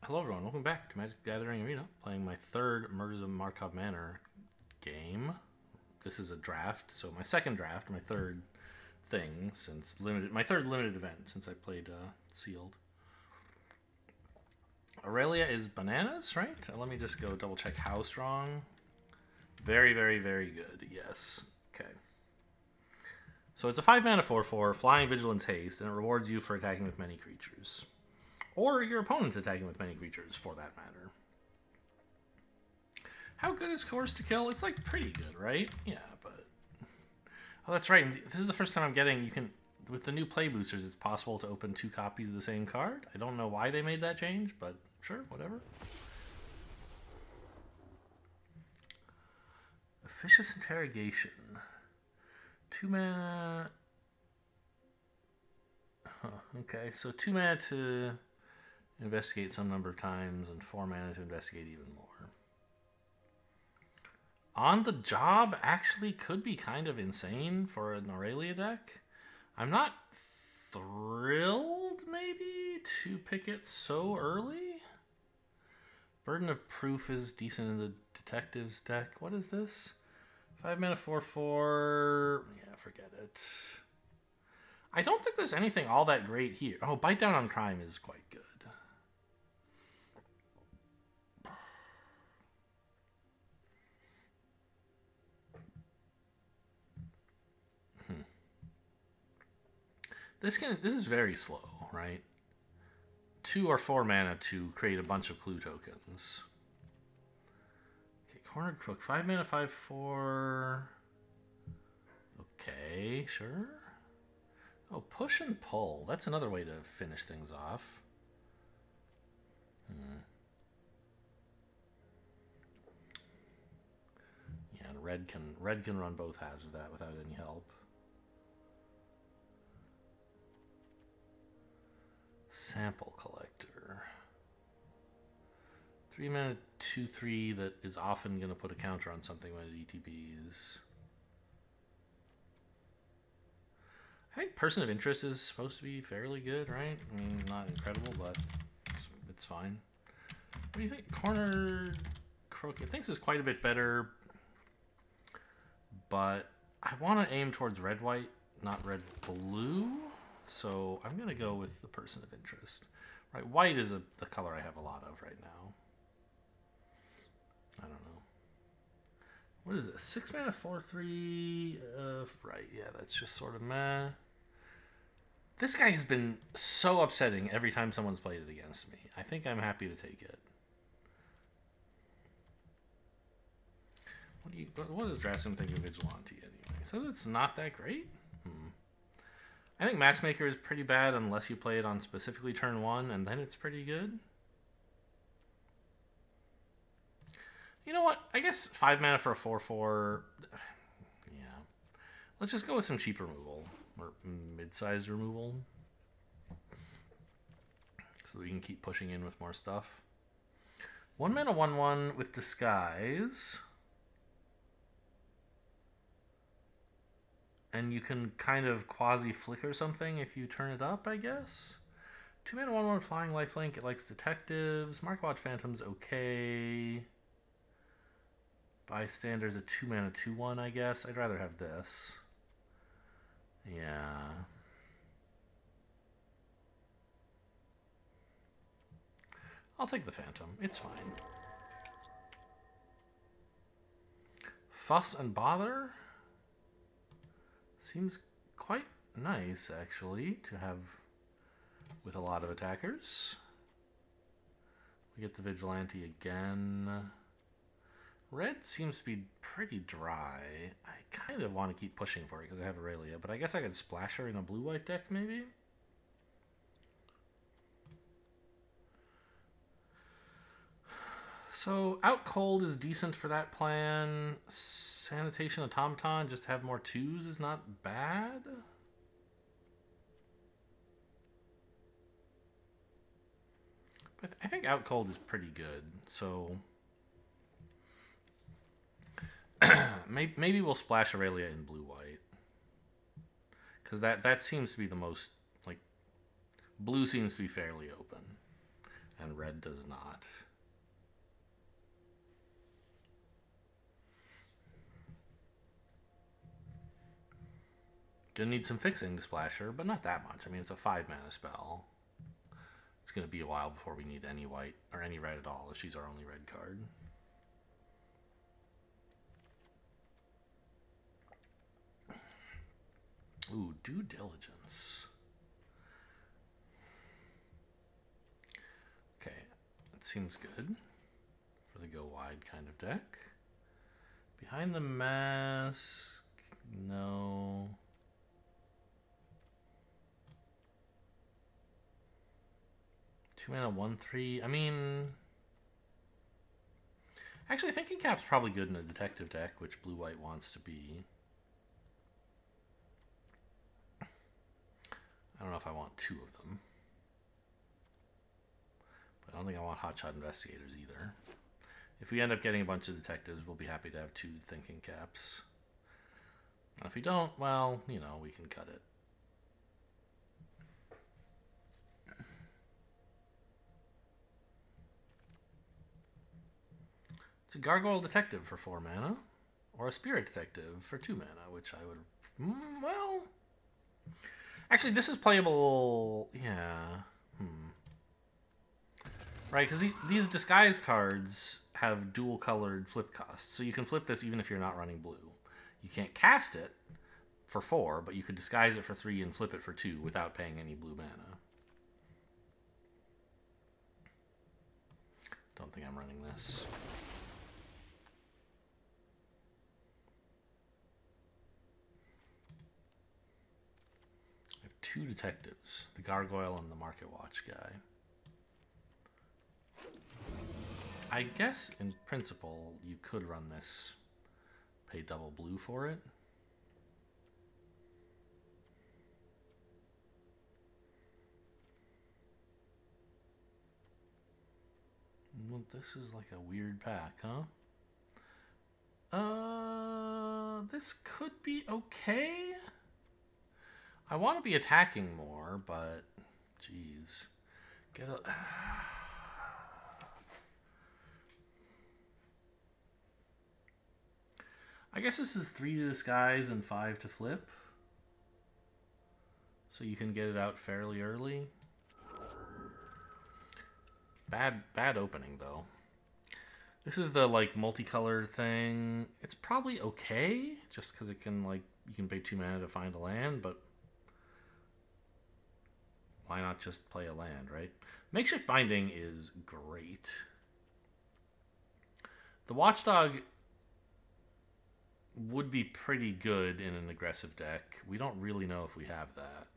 Hello everyone, welcome back to Magic the Gathering Arena, playing my third Murders of Markov Manor game. This is a draft, so my second draft, my third thing since my third limited event since I played Sealed. Aurelia is bananas, right? Let me just go double check how strong. Very, very, very good, yes. Okay. So it's a 5-mana 4/4, Flying Vigilance Haste, and it rewards you for attacking with many creatures. Or your opponent attacking with many creatures, for that matter. How good is Coerce to Kill? It's like pretty good, right? Yeah, but... Oh, that's right. This is the first time I'm getting... You can... With the new play boosters, it's possible to open 2 copies of the same card. I don't know why they made that change, but sure, whatever. Officious Interrogation. 2 mana... Huh, okay, so 2 mana to investigate some number of times and 4 mana to investigate even more. On the Job actually could be kind of insane for an Aurelia deck. I'm not thrilled, maybe, to pick it so early. Burden of Proof is decent in the Detectives deck. What is this? 5 mana 4/4. Yeah, forget it. I don't think there's anything all that great here. Oh, Bite Down on Crime is quite good. This is very slow, right? 2 or 4 mana to create a bunch of clue tokens. Okay, Cornered Crook, 5 mana 5/4. Okay, sure. Oh, Push and Pull. That's another way to finish things off. Yeah, and red can run both halves of that without any help. Sample Collector. 3 mana 2/3 that is often going to put a counter on something when it ETBs. I think Person of Interest is supposed to be fairly good, right? I mean, not incredible, but it's fine. What do you think? Cornered Crook, I think this is quite a bit better, but I want to aim towards red-white, not red-blue, so I'm going to go with the Person of Interest. Right, white is the color I have a lot of right now. I don't know. What is this? 6 mana 4/3. Right, yeah, that's just sort of meh. This guy has been so upsetting every time someone's played it against me. I think I'm happy to take it. What does Draftsman think of Vigilante anyway? So it's not that great? I think Matchmaker is pretty bad unless you play it on specifically turn 1, and then it's pretty good. You know what? I guess 5 mana for a 4/4. Yeah. Let's just go with some cheap removal. Or mid-sized removal. So we can keep pushing in with more stuff. 1 mana 1/1 with Disguise. And you can kind of quasi-flicker something if you turn it up, I guess. 2 mana 1/1 Flying Lifelink. It likes Detectives. Markwatch Phantom's okay. Bystander's a 2 mana 2/1, I guess. I'd rather have this. Yeah. I'll take the Phantom. It's fine. Fuss and Bother seems quite nice, actually, to have with a lot of attackers. We get the Vigilante again. Red seems to be pretty dry. I kind of want to keep pushing for it because I have Aurelia, but I guess I could splash her in a blue-white deck, maybe? So, Out Cold is decent for that plan. Sanitation Automaton, just to have more 2s is not bad. But I think Out Cold is pretty good, so... maybe we'll splash Aurelia in blue-white. Because that seems to be the most... Like, blue seems to be fairly open. And red does not. Gonna need some fixing to splash her, but not that much. I mean, it's a 5 mana spell. It's gonna be a while before we need any white or any red at all, if she's our only red card. Ooh, Due Diligence. Okay, that seems good for the go wide kind of deck. Behind the Mask, no. Two mana, 1/3. I mean, actually, Thinking Cap's probably good in a detective deck, which blue-white wants to be. I don't know if I want 2 of them. But I don't think I want Hotshot Investigators either. If we end up getting a bunch of detectives, we'll be happy to have 2 Thinking Caps. And if we don't, well, you know, we can cut it. It's a Gargoyle Detective for 4 mana, or a Spirit Detective for 2 mana, which I would, well, actually this is playable, yeah, right, because these disguise cards have dual colored flip costs, so you can flip this even if you're not running blue. You can't cast it for 4, but you could disguise it for 3 and flip it for 2 without paying any blue mana. Don't think I'm running this. I have 2 detectives, the Gargoyle and the Market Watch guy. I guess in principle you could run this, pay double blue for it. Well, this is like a weird pack, huh? This could be okay. I want to be attacking more, but geez, get a. I guess this is 3 to disguise and 5 to flip, so you can get it out fairly early. Bad opening though. This is the like multicolored thing. It's probably okay, just because it can like you can pay 2 mana to find a land, but why not just play a land, right? Makeshift Binding is great. The Watchdog would be pretty good in an aggressive deck. We don't really know if we have that.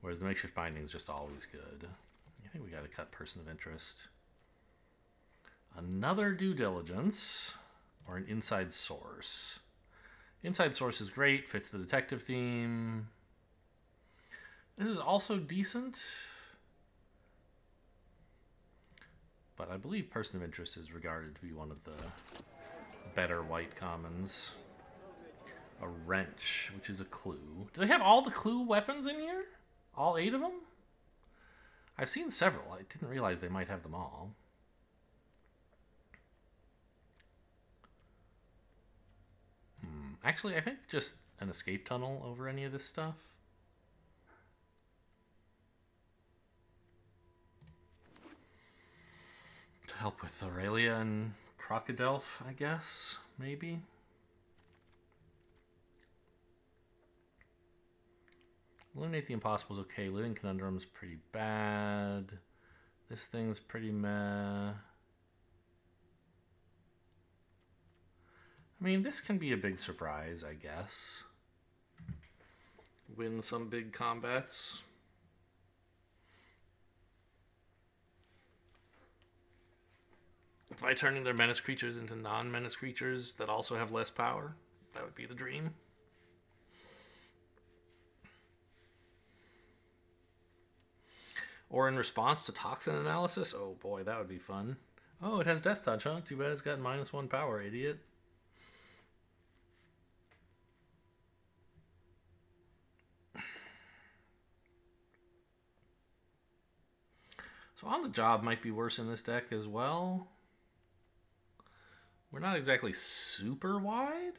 Whereas the Makeshift Binding is just always good. I think we got to cut Person of Interest. Another Due Diligence, or an Inside Source. Inside Source is great, fits the detective theme. This is also decent. But I believe Person of Interest is regarded to be one of the better white commons. A Wrench, which is a clue. Do they have all the clue weapons in here? All 8 of them? I've seen several. I didn't realize they might have them all. Actually, I think just an escape tunnel over any of this stuff. To help with Aurelia and Crocodile, I guess, maybe. Eliminate the Impossible is okay. Living Conundrum's pretty bad. This thing's pretty meh. I mean, this can be a big surprise, I guess. Win some big combats. By turning their menace creatures into non-menace creatures that also have less power, that would be the dream. Or in response to toxin analysis? Oh boy, that would be fun. Oh, it has Death Touch, huh? Too bad it's got -1 power, idiot. So On the Job might be worse in this deck as well. We're not exactly super wide.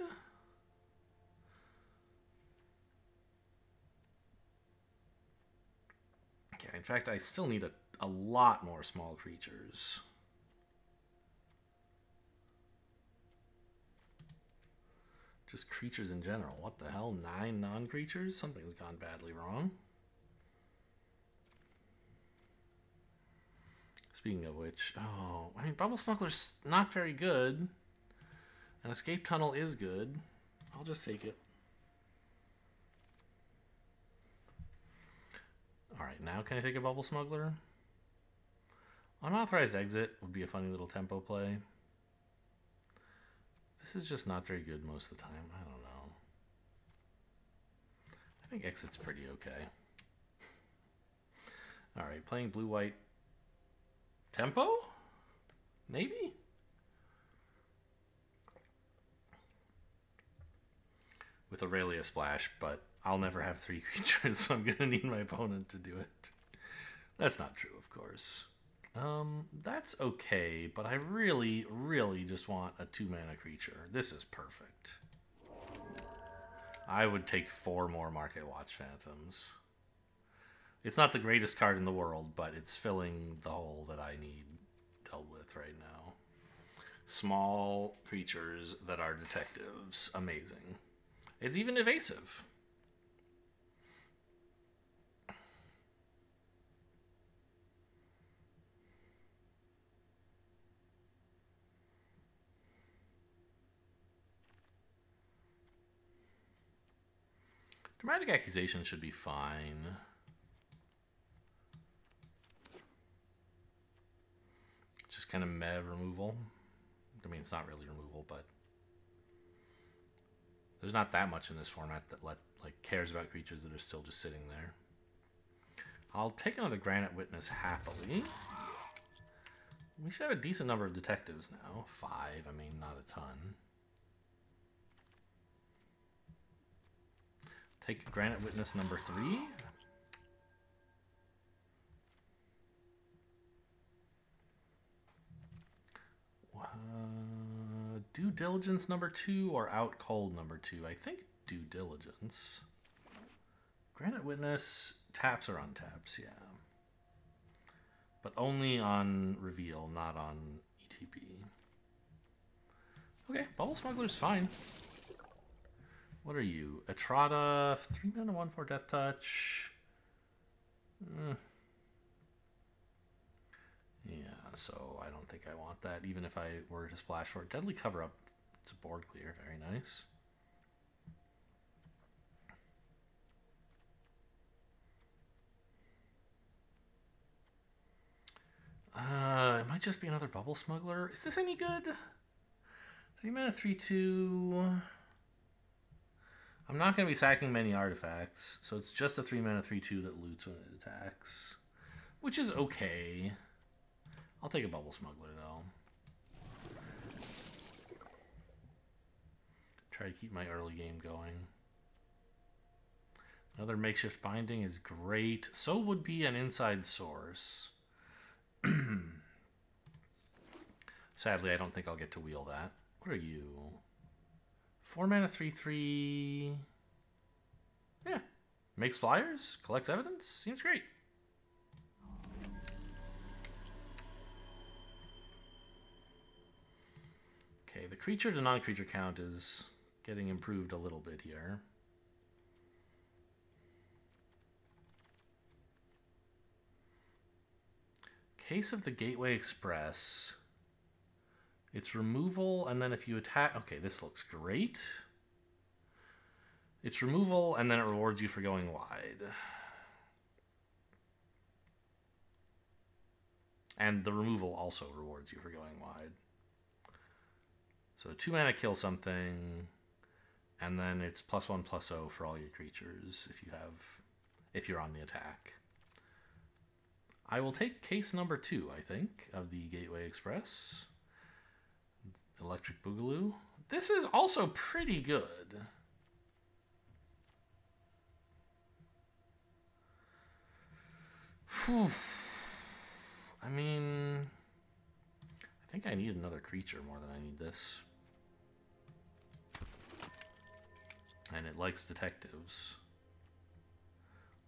Okay, in fact, I still need a lot more small creatures. Just creatures in general. What the hell? 9 non-creatures? Something's gone badly wrong. Speaking of which, oh, I mean, Bubble Smuggler's not very good. An Escape Tunnel is good. I'll just take it. Alright, now can I take a Bubble Smuggler? Unauthorized Exit would be a funny little tempo play. This is just not very good most of the time. I don't know. I think Exit's pretty okay. Alright, playing blue-white tempo? Maybe? With Aurelia Splash, but I'll never have 3 creatures, so I'm going to need my opponent to do it. That's not true, of course. That's okay, but I really, really just want a 2-mana creature. This is perfect. I would take 4 more Market Watch Phantoms. It's not the greatest card in the world, but it's filling the hole that I need dealt with right now. Small creatures that are detectives. Amazing. It's even evasive. Dramatic Accusation should be fine. Just kind of meh removal. I mean, it's not really removal, but there's not that much in this format that cares about creatures that are still just sitting there. I'll take another Granite Witness happily. We should have a decent number of detectives now. 5, I mean, not a ton. Take Granite Witness number 3. Due Diligence number 2 or Out Cold number 2? I think Due Diligence. Granite Witness taps or untaps, yeah. But only on reveal, not on ETB. Okay, Bubble Smuggler's fine. What are you? Etrata, 3 mana, 1/4 Death Touch. Yeah, so I don't think I want that, even if I were to splash for it. Deadly Cover Up. It's a board clear. Very nice. It might just be another Bubble Smuggler. Is this any good? 3 mana, 3/2. I'm not going to be sacking many artifacts, so it's just a 3 mana, 3/2 that loots when it attacks, which is okay. I'll take a Bubble Smuggler, though. Try to keep my early game going. Another Makeshift Binding is great. So would be an Inside Source. Sadly, I don't think I'll get to wheel that. What are you? 4 mana, 3/3. Yeah. Makes flyers, collects evidence. Seems great. Okay, the creature to non-creature count is getting improved a little bit here. Case of the Gateway Express. It's removal, and then if you attack... Okay, this looks great. It's removal, and then it rewards you for going wide. And the removal also rewards you for going wide. So 2 mana, kill something, and then it's +1/+0 for all your creatures if you're on the attack. I will take case number 2, I think, of the Gateway Express. Electric Boogaloo. This is also pretty good. Whew. I mean, I think I need another creature more than I need this. And it likes detectives.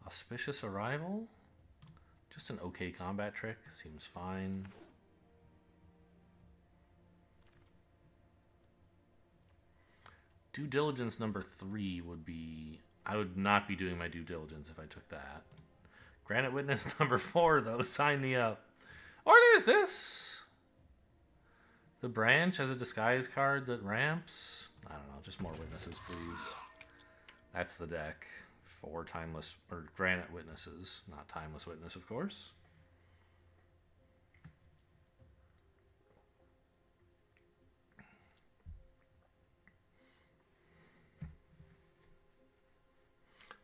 Auspicious Arrival? Just an okay combat trick. Seems fine. Due diligence number 3 would be... I would not be doing my due diligence if I took that. Granite witness number 4, though. Sign me up. Or there's this. The branch has a disguise card that ramps. I don't know. Just more witnesses, please. That's the deck. 4 timeless... or granite witnesses. Not timeless witness, of course.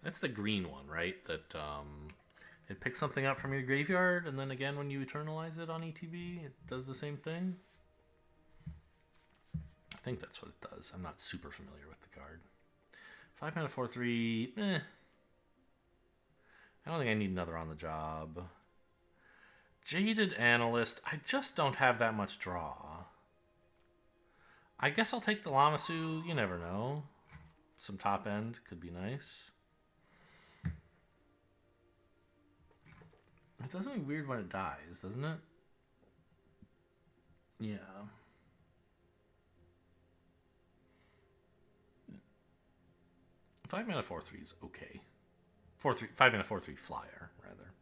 That's the green one, right? That it picks something up from your graveyard, and then again when you eternalize it on ETB, it does the same thing. I think that's what it does. I'm not super familiar with the card. 5 mana 4/3. Eh. I don't think I need another on the job. Jaded Analyst. I just don't have that much draw. I guess I'll take the Lamasu. You never know. Some top end could be nice. It does something weird when it dies, doesn't it? Yeah. Five mana 4/3 is okay. 5 mana 4/3 flyer, rather.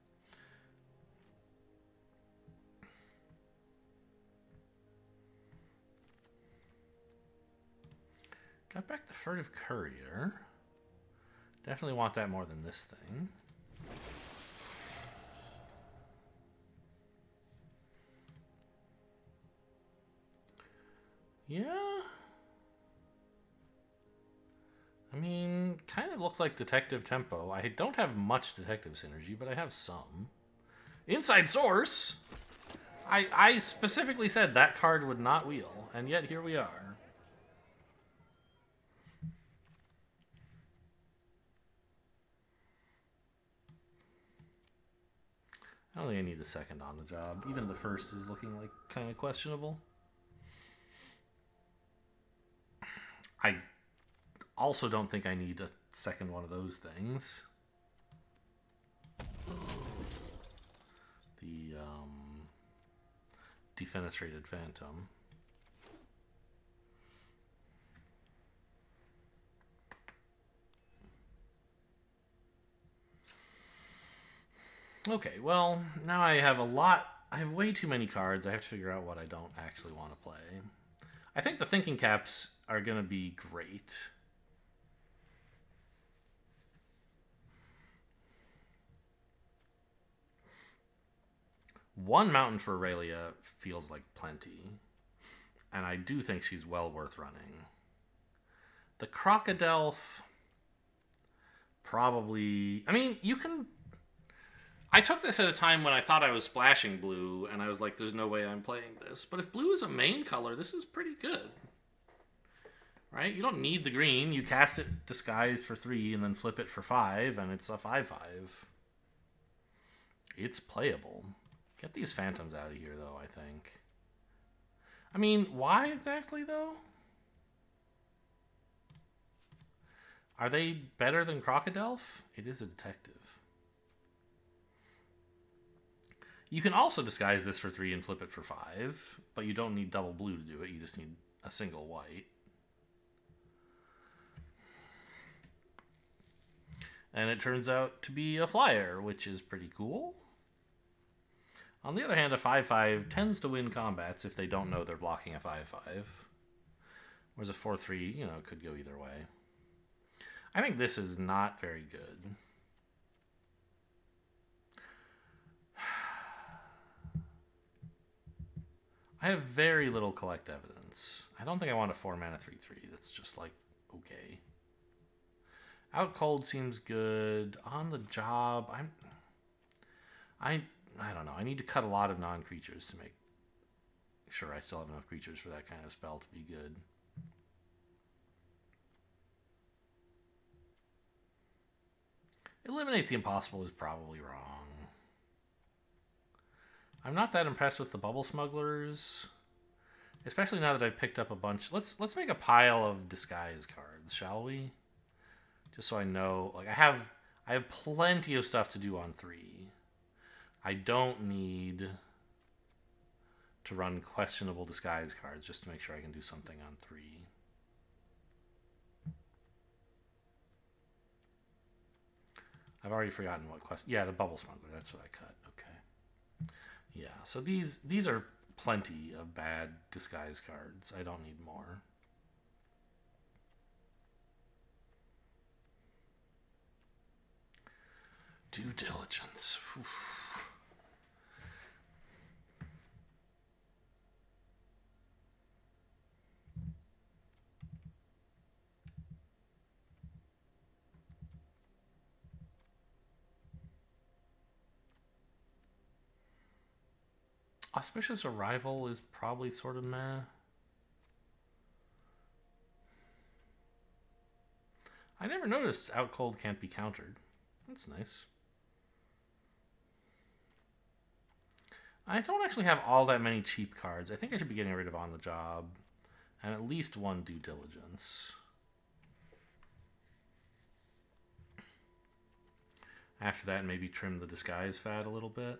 Got back the Furtive Courier. Definitely want that more than this thing. Yeah. I mean, kind of looks like Detective Tempo. I don't have much Detective Synergy, but I have some. Inside Source! I specifically said that card would not wheel, and yet here we are. I don't think I need the second on the job. Even the first is looking like kind of questionable. I also don't think I need a second one of those things. The Defenestrated Phantom. Okay, well, now I have I have way too many cards. I have to figure out what I don't actually want to play. I think the Thinking Caps are going to be great. One Mountain for Aurelia feels like plenty. And I do think she's well worth running. The Crocodile probably... I mean, you can... I took this at a time when I thought I was splashing blue, and I was like, there's no way I'm playing this. But if blue is a main color, this is pretty good. Right? You don't need the green. You cast it disguised for 3 and then flip it for 5, and it's a 5/5. It's playable. Get these phantoms out of here, though, I think. I mean, why exactly, though? Are they better than Crocodile? It is a detective. You can also disguise this for 3 and flip it for 5, but you don't need double blue to do it. You just need a single white. And it turns out to be a flyer, which is pretty cool. On the other hand, a 5/5 tends to win combats if they don't know they're blocking a 5/5. Whereas a 4/3, you know, could go either way. I think this is not very good. I have very little collect evidence. I don't think I want a 4 mana 3/3. That's just like, okay. Out cold seems good. On the job, I don't know. I need to cut a lot of non-creatures to make sure I still have enough creatures for that kind of spell to be good. Eliminate the Impossible is probably wrong. I'm not that impressed with the bubble smugglers, especially now that I've picked up a bunch. Let's make a pile of disguise cards, shall we? Just so I know, like I have plenty of stuff to do on 3. I don't need to run questionable disguise cards just to make sure I can do something on 3. I've already forgotten what question. Yeah, the bubble smuggler. That's what I cut. Okay. Yeah. So these are plenty of bad disguise cards. I don't need more. Due diligence. Oof. Auspicious Arrival is probably sort of meh. I never noticed Out Cold can't be countered. That's nice. I don't actually have all that many cheap cards. I think I should be getting rid of On the Job and at least one Due Diligence. After that, maybe trim the disguise fad a little bit.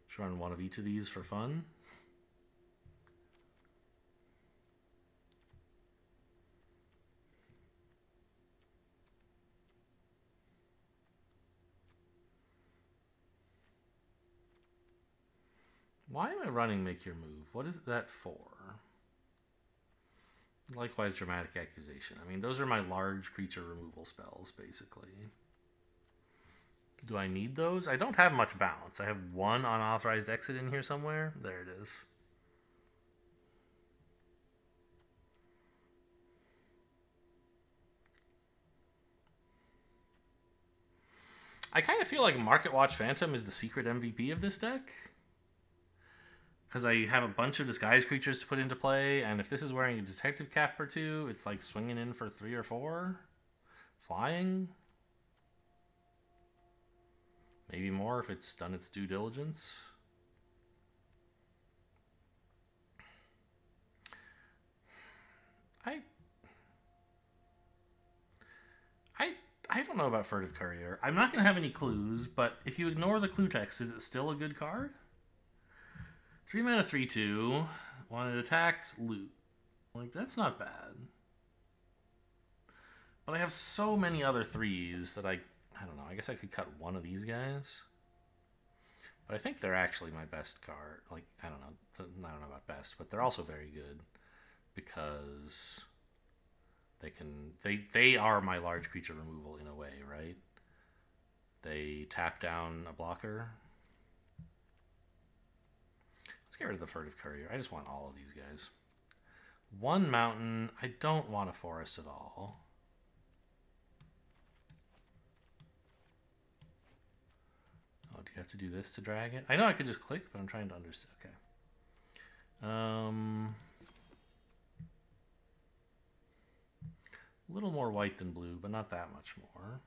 Just run one of each of these for fun. Why am I running Make Your Move? What is that for? Likewise, Dramatic Accusation. I mean, those are my large creature removal spells, basically. Do I need those? I don't have much bounce. I have one unauthorized exit in here somewhere. There it is. I kind of feel like Market Watch Phantom is the secret MVP of this deck. Because I have a bunch of disguise creatures to put into play, and if this is wearing a detective cap or 2, it's like swinging in for 3 or 4. Flying. Maybe more if it's done its due diligence. I don't know about Furtive Courier. I'm not going to have any clues, but if you ignore the clue text, is it still a good card? 3 mana, 3/2. When it attacks, loot. Like, that's not bad. But I have so many other 3s that I don't know. I guess I could cut one of these guys. But I think they're actually my best card. Like, I don't know about best, but they're also very good. Because they are my large creature removal in a way, right? They tap down a blocker. Let's get rid of the Furtive Courier. I just want all of these guys. 1 mountain. I don't want a forest at all. Oh, do you have to do this to drag it? I know I could just click, but I'm trying to understand. Okay. A little more white than blue, but not that much more.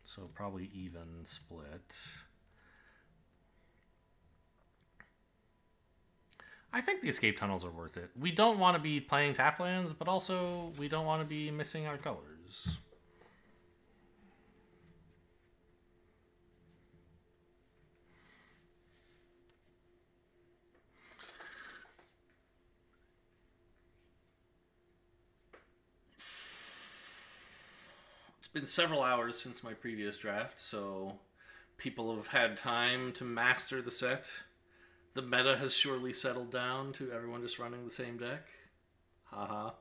So probably even split. I think the escape tunnels are worth it. We don't want to be playing tap lands, but also we don't want to be missing our colors. It's been several hours since my previous draft, so people have had time to master the set. The meta has surely settled down to everyone just running the same deck. Haha.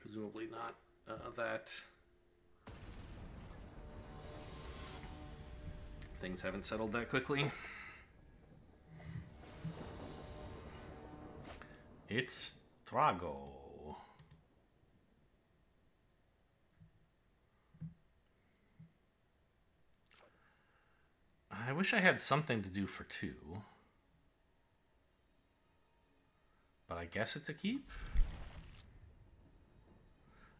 Presumably not that. Things haven't settled that quickly. It's Thrago. I wish I had something to do for 2. But I guess it's a keep.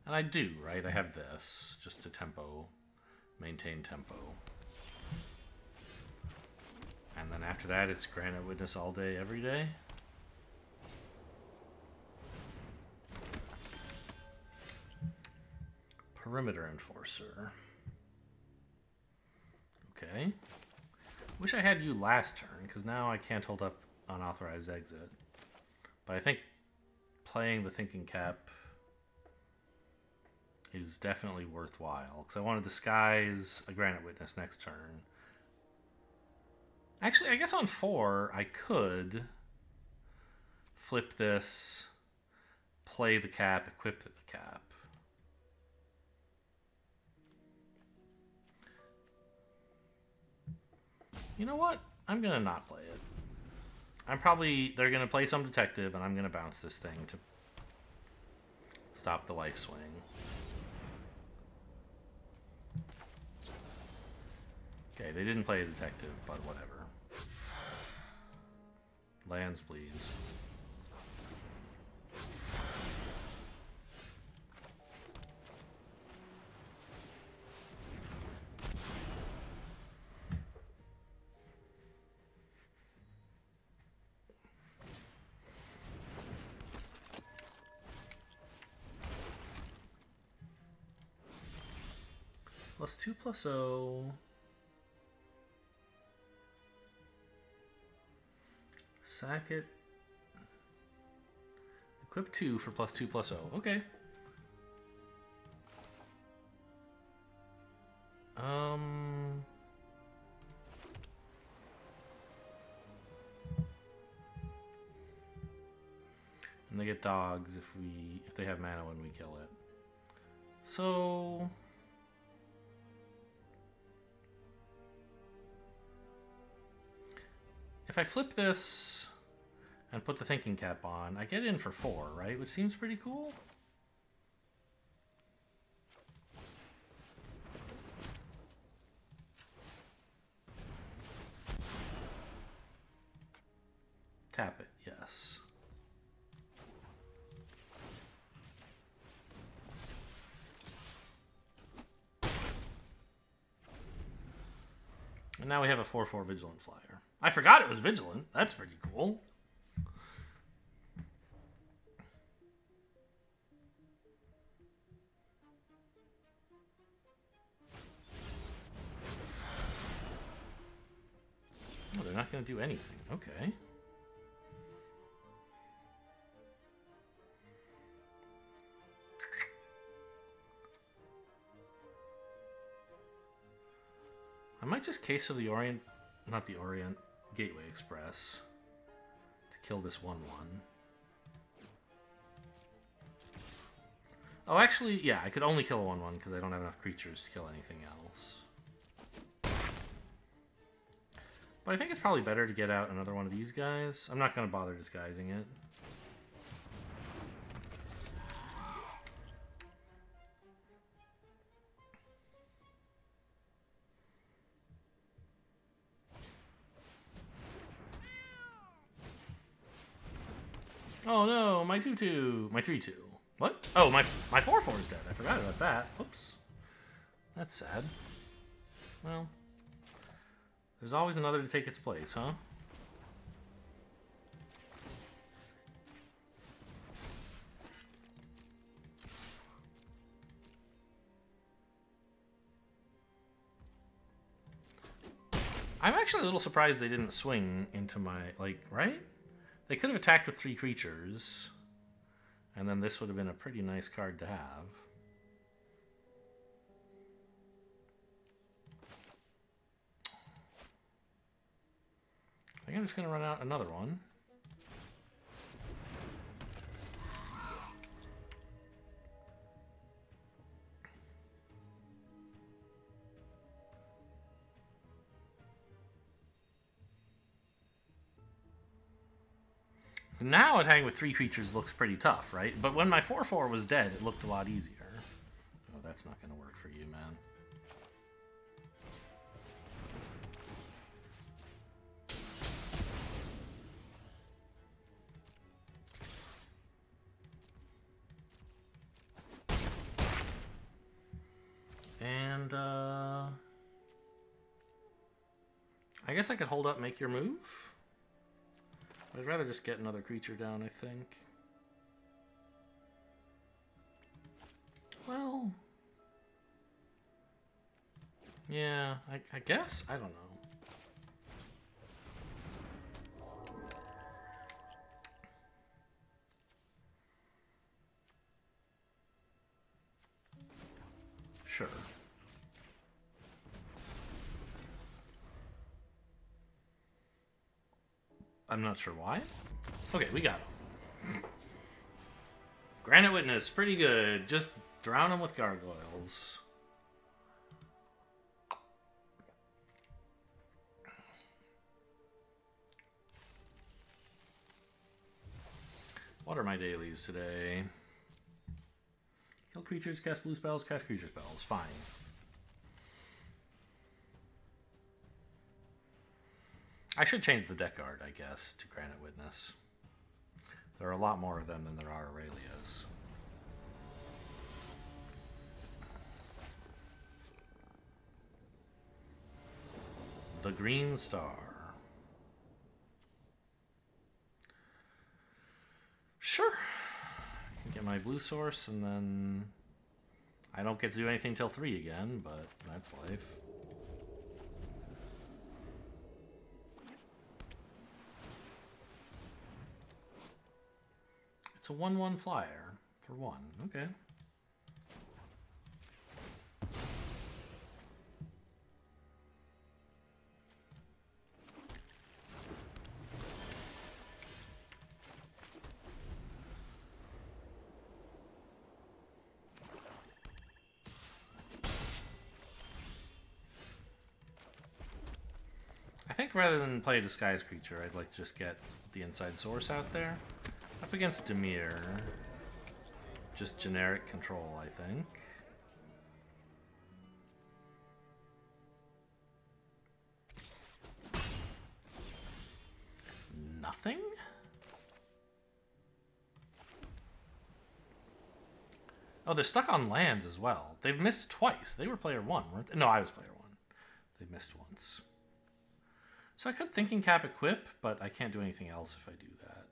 And I do, right? I have this just to tempo maintain tempo. And then after that, it's Granite Witness all day, every day. Perimeter Enforcer. Okay. Wish I had you last turn, because now I can't hold up Unauthorized Exit. But I think playing the Thinking Cap is definitely worthwhile, because I want to disguise a Granite Witness next turn. Actually, I guess on 4, I could flip this, play the cap, equip the cap. You know what? I'm going to not play it. They're going to play some detective, and I'm going to bounce this thing to stop the life swing. Okay, they didn't play a detective, but whatever. Lands, please. +2/+0. Sack it. Equip 2 for +2/+0. Okay. And they get dogs if they have mana when we kill it. So if I flip this and put the Thinking Cap on, I get in for 4, right? Which seems pretty cool. Tap it, yes. And now we have a 4/4 Vigilant Flyer. I forgot it was Vigilant. That's pretty cool. Oh, they're not going to do anything. Okay. I might just Case of the Orient, not the Orient, Gateway Express to kill this 1/1. Oh, actually, yeah, I could only kill a 1/1 because I don't have enough creatures to kill anything else. But I think it's probably better to get out another one of these guys. I'm not going to bother disguising it. Oh no, my 2/2, my 3/2. What? Oh, my 4/4 is dead. I forgot about that. Oops. That's sad. Well, there's always another to take its place, huh? I'm actually a little surprised they didn't swing into my, like, right? They could have attacked with 3 creatures, and then this would have been a pretty nice card to have. I think I'm just going to run out another one. Now attacking with 3 creatures looks pretty tough, right? But when my 4/4 was dead, it looked a lot easier. Oh, that's not going to work for you, man. And, I guess I could hold up, make your move. I'd rather just get another creature down, I think. Well... yeah, I guess? I don't know. Sure. I'm not sure why. Okay, we got him. Granite Witness, pretty good. Just drown him with gargoyles. What are my dailies today? Kill creatures, cast blue spells, cast creature spells. Fine. I should change the deck art, I guess, to Granite Witness. There are a lot more of them than there are Aurelias. The Green Star. Sure. I can get my blue source, and then I don't get to do anything till 3 again, but that's life. It's a 1/1 flyer for 1. Okay. I think rather than play a disguised creature, I'd like to just get the inside source out there. Up against Dimir. Just generic control, I think. Nothing? Oh, they're stuck on lands as well. They've missed twice. They were player 1, weren't they? No, I was player 1. They missed once. So I could Thinking Cap equip, but I can't do anything else if I do that.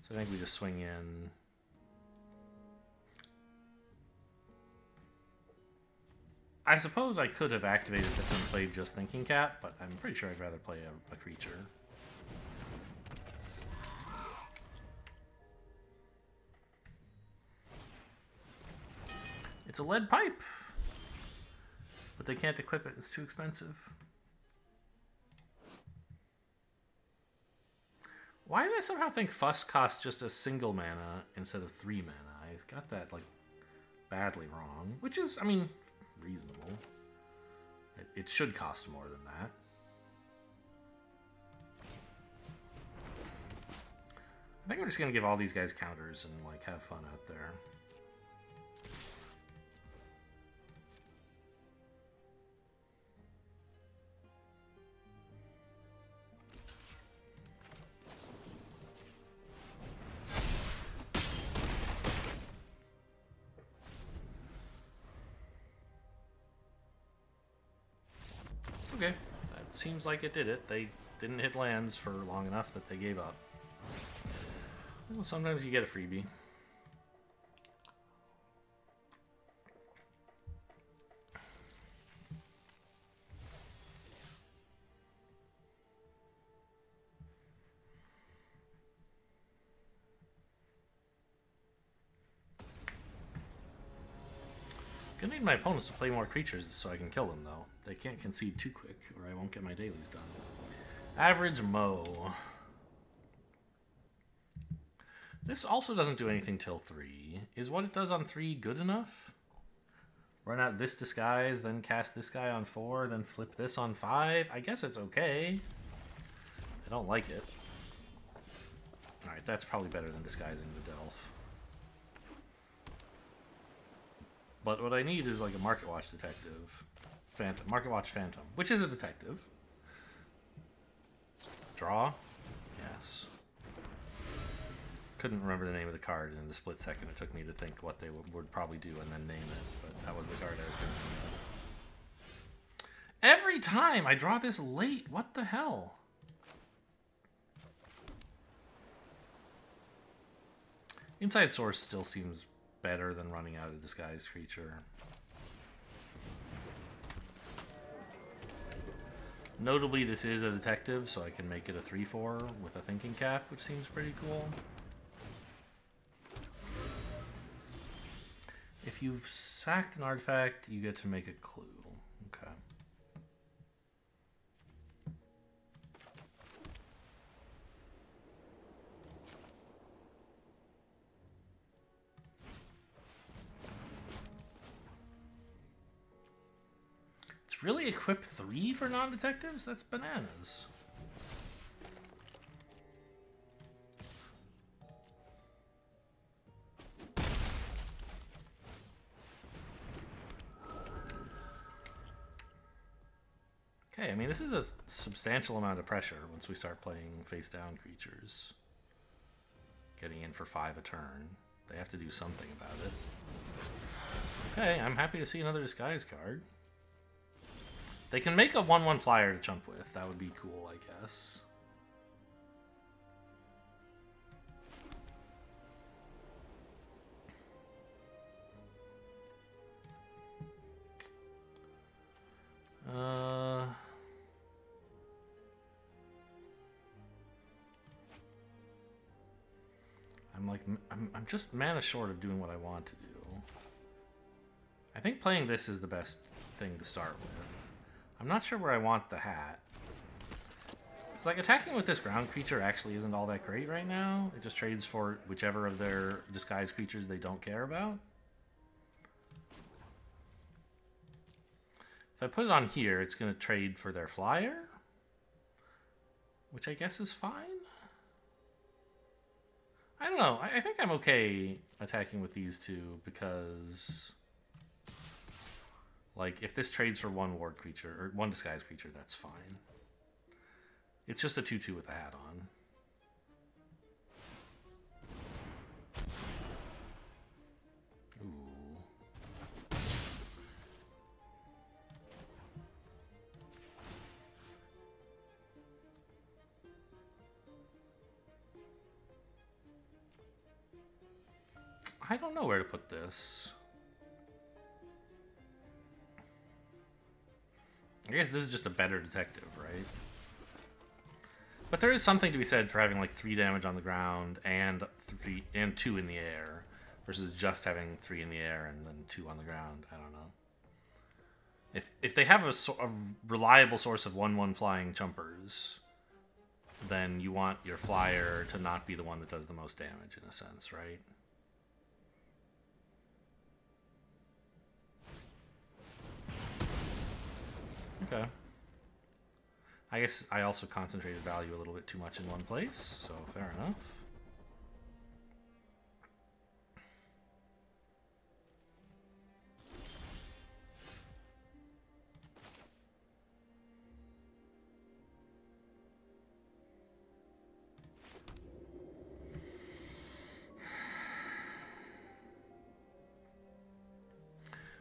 So I think we just swing in. I suppose I could have activated this and played just Thinking Cap, but I'm pretty sure I'd rather play a creature. It's a lead pipe, but they can't equip it. It's too expensive. Why did I somehow think Fuss costs just a single mana instead of 3 mana? I got that, like, badly wrong. Which is, I mean, reasonable. It should cost more than that. I think I'm just going to give all these guys counters and, like, have fun out there. Okay, that seems like it did it. They didn't hit lands for long enough that they gave up. Well, sometimes you get a freebie. Gonna need my opponents to play more creatures so I can kill them, though. They can't concede too quick, or I won't get my dailies done. Average Mo. This also doesn't do anything till 3. Is what it does on 3 good enough? Run out this disguise, then cast this guy on 4, then flip this on 5? I guess it's okay. I don't like it. Alright, that's probably better than disguising the Delph. But what I need is like a Market Watch detective. Phantom. Market Watch Phantom, which is a detective. Draw? Yes. Couldn't remember the name of the card in the split second. It took me to think what they would probably do and then name it. But that was the card I was thinking Every time I draw this late, what the hell? Inside Source still seems better than running out a disguised creature. Notably, this is a detective, so I can make it a 3/4 with a thinking cap, which seems pretty cool. If you've sacked an artifact, you get to make a clue. Okay. It's really equip 3 for non-detectives? That's bananas. Okay, I mean, this is a substantial amount of pressure once we start playing face-down creatures. Getting in for 5 a turn. They have to do something about it. Okay, I'm happy to see another disguise card. They can make a 1/1 flyer to jump with. That would be cool, I guess. I'm just mana short of doing what I want to do. I think playing this is the best thing to start with. I'm not sure where I want the hat. It's like attacking with this ground creature actually isn't all that great right now. It just trades for whichever of their disguised creatures they don't care about. If I put it on here, it's going to trade for their flyer, which I guess is fine. I don't know. I think I'm okay attacking with these two because, like, if this trades for 1 ward creature or 1 disguised creature, that's fine. It's just a 2/2 with a hat on. Ooh. I don't know where to put this. I guess this is just a better detective, right? But there is something to be said for having like 3 damage on the ground and 2 in the air versus just having 3 in the air and then 2 on the ground. I don't know. If they have a reliable source of 1/1 flying jumpers, then you want your flyer to not be the one that does the most damage in a sense, right? Okay. I guess I also concentrated value a little bit too much in one place, so fair enough.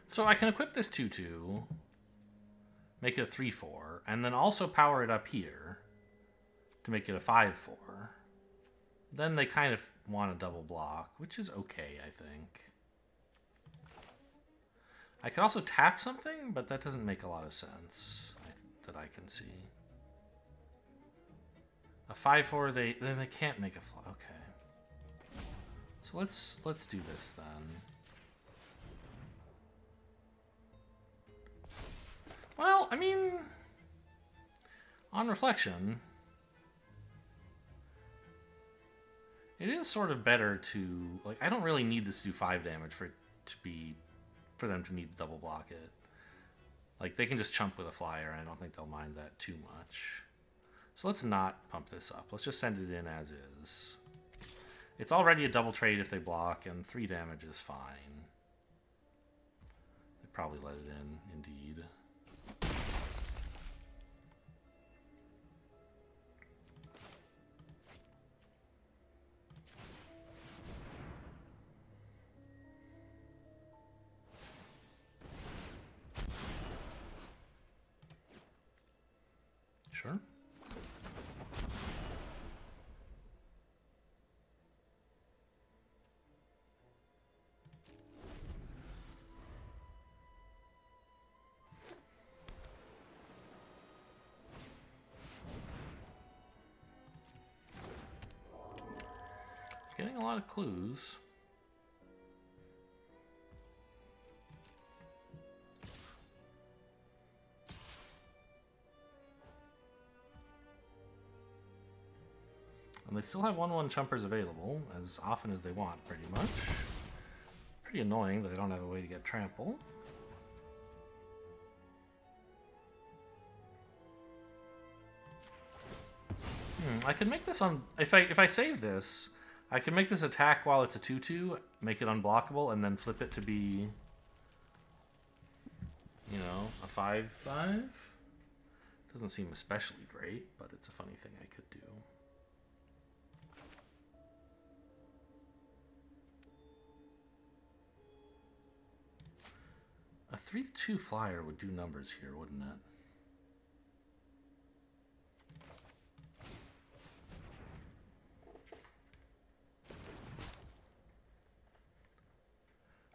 So I can equip this 2/2. Make it a 3/4, and then also power it up here to make it a 5/4. Then they kind of want a double block, which is okay, I think. I could also tap something, but that doesn't make a lot of sense that I can see. A 5/4, then they can't make a okay. So let's do this then. Well, I mean, on reflection, it is sort of better to, like, I don't really need this to do 5 damage for them to need to double block it. Like, they can just chump with a flyer, and I don't think they'll mind that too much. So let's not pump this up. Let's just send it in as is. It's already a double trade if they block, and 3 damage is fine. They probably let it in, indeed. Sure. Getting a lot of clues. And they still have 1/1 chumpers available as often as they want, pretty much. Pretty annoying that I don't have a way to get trample. I could make this on if I save this, I can make this attack while it's a 2/2, make it unblockable, and then flip it to be, you know, a 5/5. Doesn't seem especially great, but it's a funny thing I could do. A 3/2 flyer would do numbers here, wouldn't it?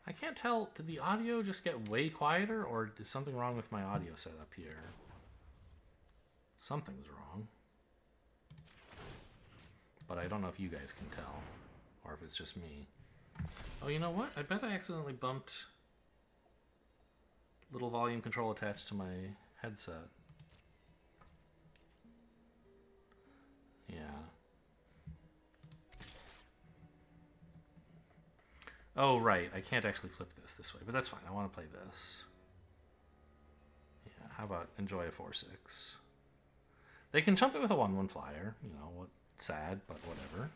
I can't tell, did the audio just get way quieter, or is something wrong with my audio setup here? Something's wrong. But I don't know if you guys can tell, or if it's just me. Oh, you know what? I bet I accidentally bumped little volume control attached to my headset. Yeah. Oh, right. I can't actually flip this way, but that's fine. I want to play this. Yeah, how about enjoy a 4/6? They can chump it with a 1/1 flyer. You know, what? Sad, but whatever.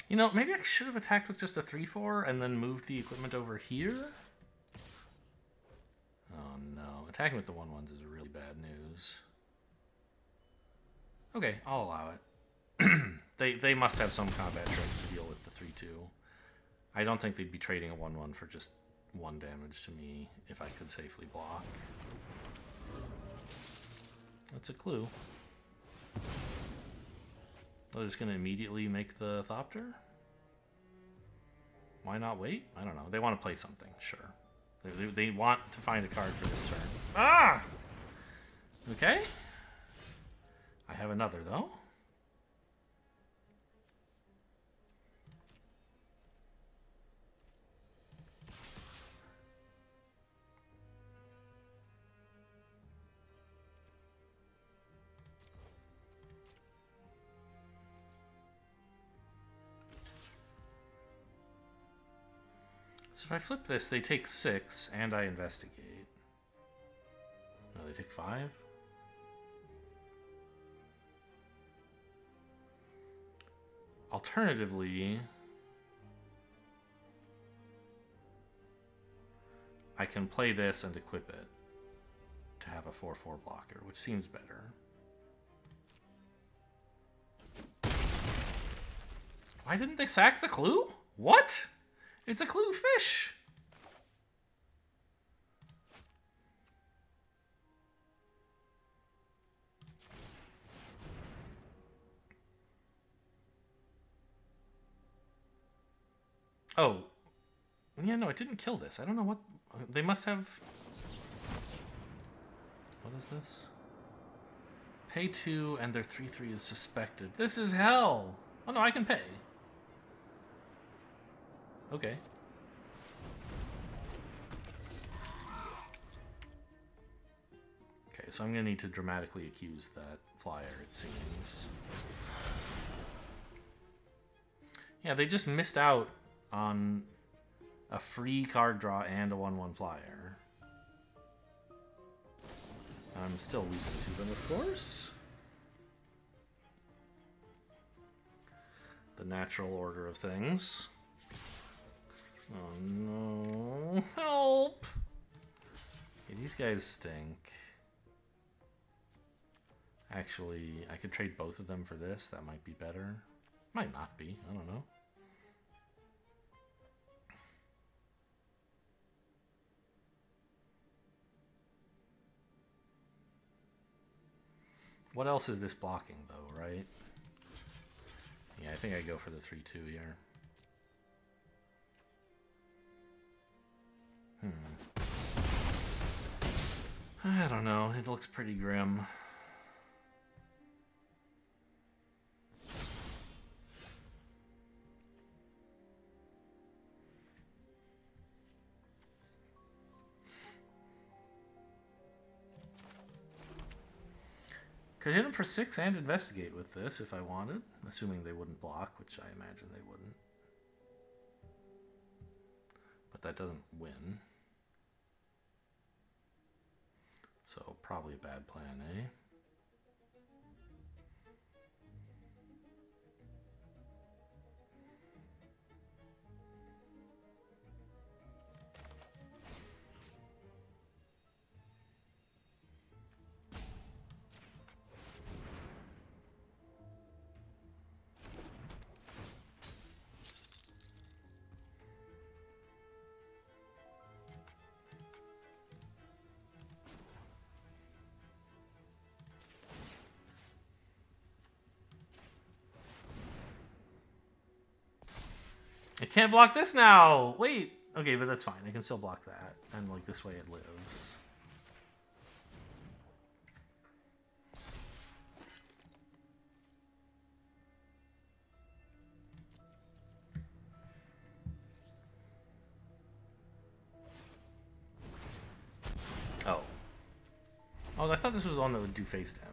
You know, maybe I should have attacked with just a 3/4 and then moved the equipment over here. Oh no, attacking with the 1/1s is really bad news. Okay, I'll allow it. They must have some combat trick to deal with the 3/2. I don't think they'd be trading a 1/1 for just 1 damage to me if I could safely block. That's a clue. They're just going to immediately make the Thopter? Why not wait? I don't know. They want to play something, sure. They want to find a card for this turn. Ah! Okay. I have another, though. So if I flip this, they take 6, and I investigate. No, they take 5? Alternatively, I can play this and equip it to have a 4/4 blocker, which seems better. Why didn't they sack the clue? What? It's a clue fish. Oh. Yeah, no, it didn't kill this. I don't know what... They must have... What is this? Pay 2 and their 3/3 is suspected. This is hell. Oh, no, I can pay. Okay. Okay, so I'm going to need to dramatically accuse that flyer, it seems. Yeah, they just missed out on a free card draw and a 1/1 flyer. I'm still losing to them, of course. The natural order of things. Oh no. Help! Okay, these guys stink. Actually, I could trade both of them for this. That might be better. Might not be. I don't know. What else is this blocking, though, right? Yeah, I think I go for the 3-2 here. I don't know. It looks pretty grim. Could hit him for 6 and investigate with this if I wanted, assuming they wouldn't block, which I imagine they wouldn't. But that doesn't win. So probably a bad plan, eh? I can't block this now! Wait! Okay, but that's fine. I can still block that. And, like, this way it lives. Oh. Oh, I thought this was the one that would do face damage.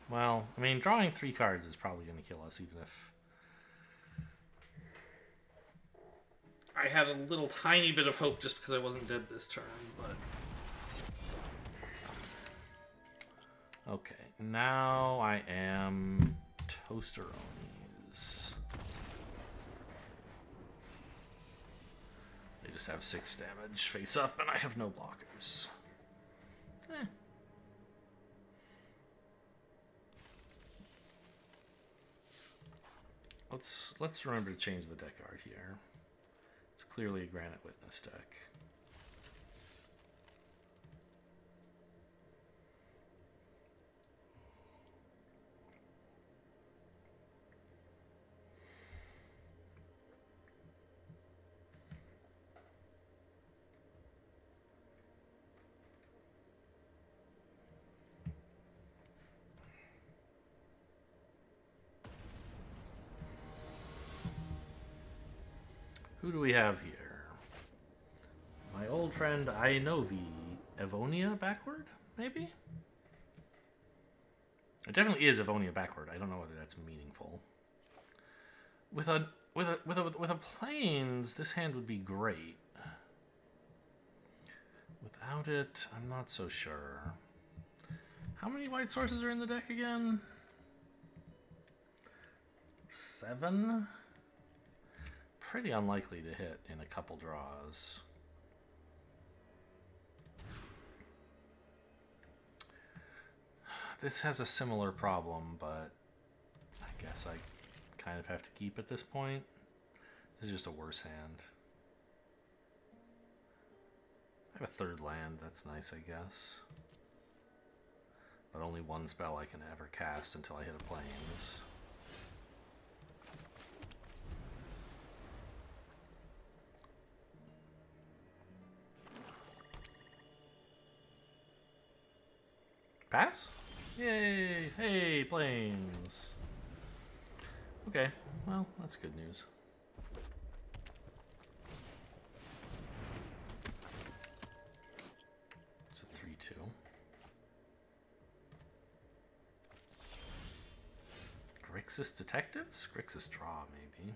Well, I mean, drawing 3 cards is probably going to kill us, even if... I had a little tiny bit of hope just because I wasn't dead this turn, but... Okay, now I am Toasteronis. They just have 6 damage face up, and I have no blockers. Eh. Let's remember to change the deck art here. It's clearly a Granite Witness deck. Who do we have here? My old friend Ainovi. Evonia backward, maybe? It definitely is Evonia backward. I don't know whether that's meaningful. With a plains, this hand would be great. Without it, I'm not so sure. How many white sources are in the deck again? 7? Pretty unlikely to hit in a couple draws. This has a similar problem, but I guess I kind of have to keep at this point. This is just a worse hand. I have a 3rd land, that's nice, I guess. But only 1 spell I can ever cast until I hit a plains. Pass? Yay! Hey, planes! Okay, well, that's good news. It's a 3-2. Grixis Detectives? Grixis Draw, maybe.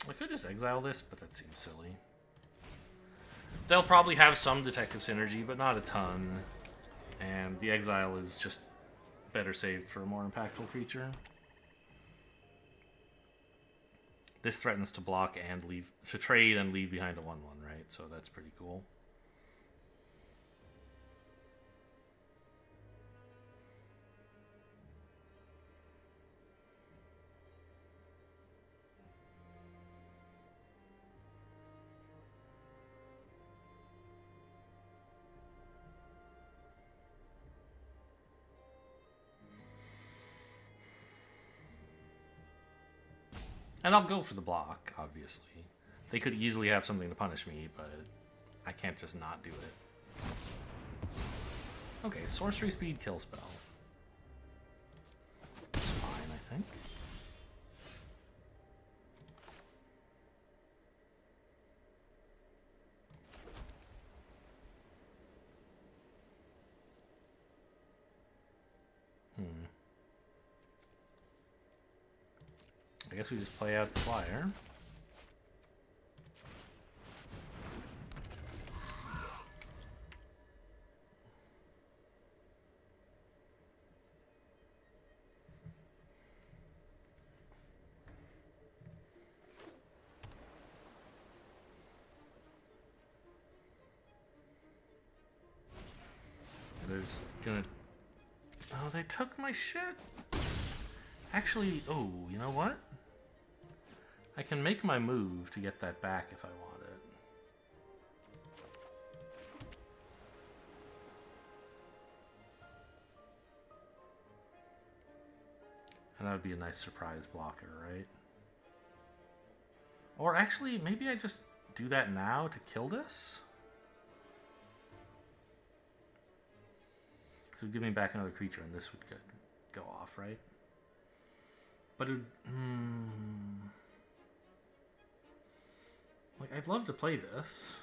I could just exile this, but that seems silly. They'll probably have some detective synergy, but not a ton. And the exile is just better saved for a more impactful creature. This threatens to block and leave, to trade and leave behind a 1/1, right? So that's pretty cool. And I'll go for the block, obviously. They could easily have something to punish me, but I can't just not do it. Okay, sorcery speed kill spell. It's fine, I think. I guess we just play out the flyer. There's gonna... Oh, they took my shit. Actually, oh, you know what? I can make my move to get that back if I want it. And that would be a nice surprise blocker, right? Or actually, maybe I just do that now to kill this? So it would give me back another creature and this would go off, right? But it would... Like, I'd love to play this.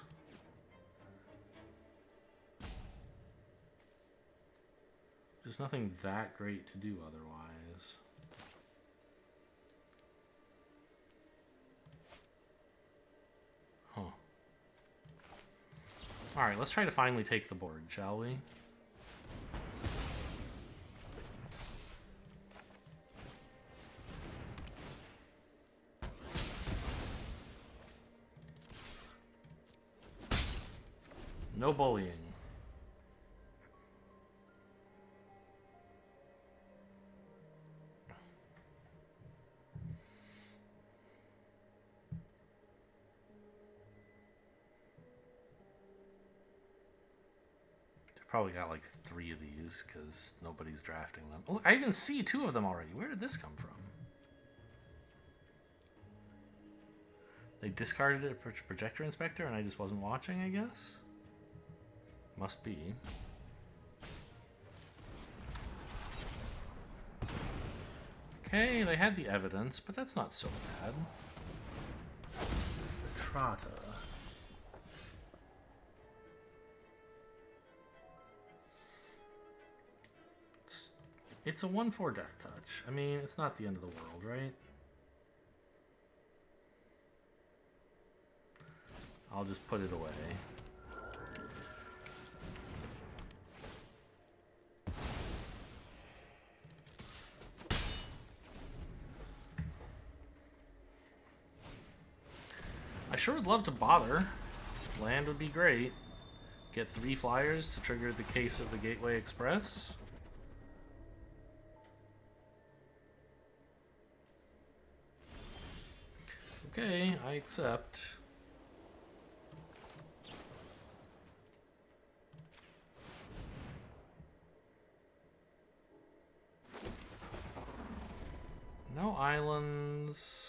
There's nothing that great to do otherwise. Huh. Alright, let's try to finally take the board, shall we? No bullying. They've probably got like 3 of these because nobody's drafting them. Oh, look, I even see 2 of them already. Where did this come from? They discarded it for Projector Inspector and I just wasn't watching, I guess? Must be. Okay, they had the evidence, but that's not so bad. Trata. It's a 1/4 Death Touch. I mean, it's not the end of the world, right? I'll just put it away. I sure would love to bother. Land would be great. Get 3 flyers to trigger the case of the Gateway Express. Okay, I accept. No islands.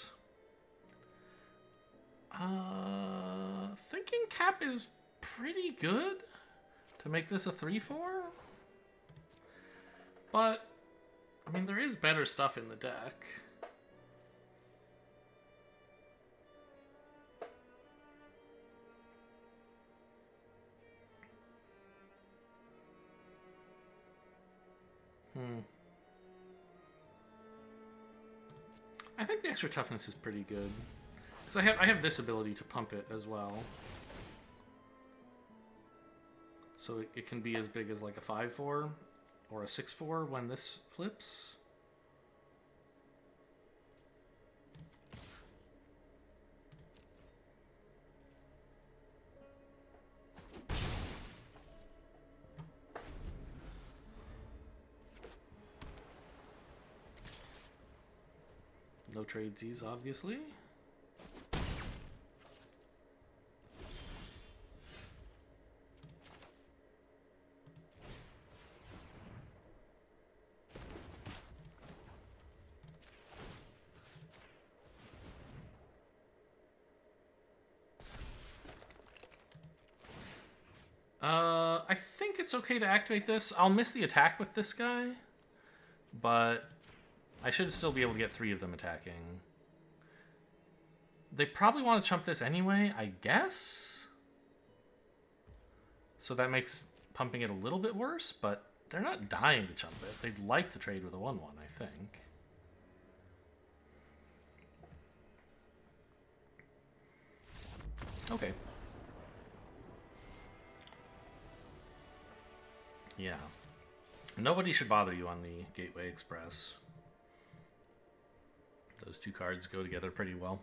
Thinking Cap is pretty good to make this a 3/4. But, I mean, there is better stuff in the deck. I think the extra toughness is pretty good. Because I have this ability to pump it as well. So it can be as big as like a 5/4 or a 6/4 when this flips. No tradesies, obviously. I think it's okay to activate this. I'll miss the attack with this guy, but I should still be able to get 3 of them attacking. They probably want to chump this anyway, I guess? So that makes pumping it a little bit worse, but they're not dying to chump it. They'd like to trade with a 1/1, I think. Okay. Yeah. Nobody should bother you on the Gateway Express. Those 2 cards go together pretty well.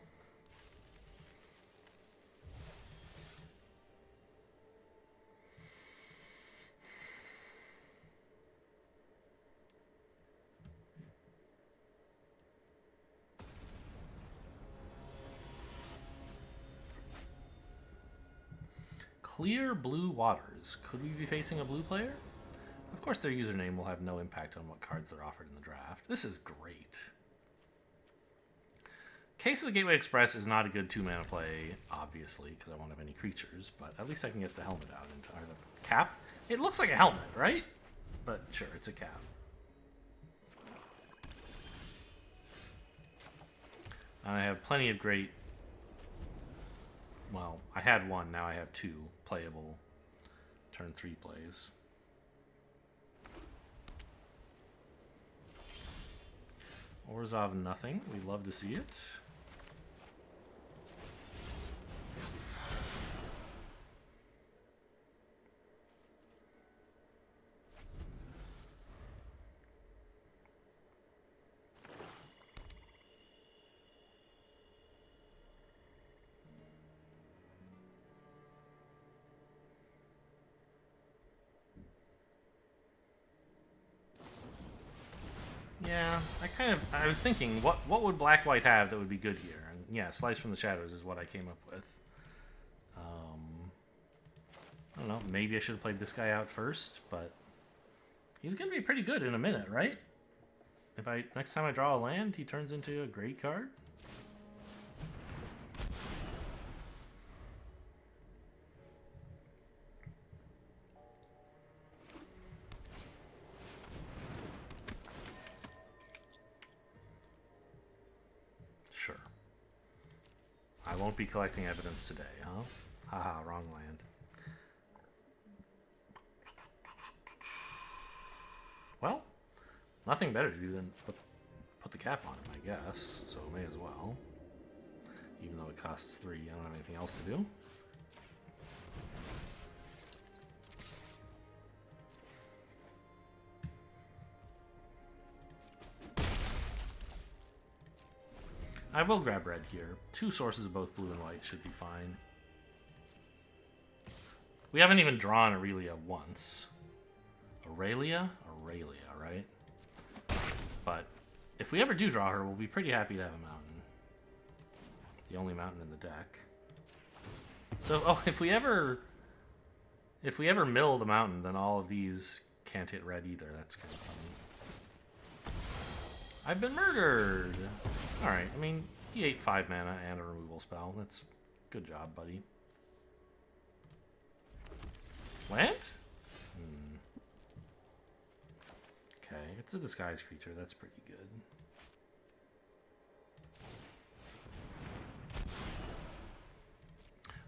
Clear blue waters. Could we be facing a blue player? Of course, their username will have no impact on what cards they're offered in the draft. This is great. Case of the Gateway Express is not a good 2-mana play, obviously, because I won't have any creatures, but at least I can get the helmet out into or the cap. It looks like a helmet, right? But sure, it's a cap. And I have plenty of great... Well, I had 1, now I have 2 playable turn 3 plays. Orzhov nothing. We love to see it. Yeah, I was thinking, what would black-white have that would be good here? And yeah, Slice from the Shadows is what I came up with. I don't know, maybe I should have played this guy out first, but he's going to be pretty good in a minute, right? If next time I draw a land, he turns into a great card. Sure. I won't be collecting evidence today, huh? Haha, wrong land. Well, nothing better to do than put the cap on him, I guess. So may as well. Even though it costs 3, I don't have anything else to do. I will grab red here. 2 sources of both blue and white should be fine. We haven't even drawn Aurelia once. Aurelia? Aurelia, right? But if we ever do draw her, we'll be pretty happy to have a mountain. The only mountain in the deck. So, oh, if we ever mill the mountain, then all of these can't hit red either. That's kind of funny. I've been murdered! Alright, I mean, he ate 5 mana and a removal spell. That's good job, buddy. Land? Okay, it's a disguise creature. That's pretty good.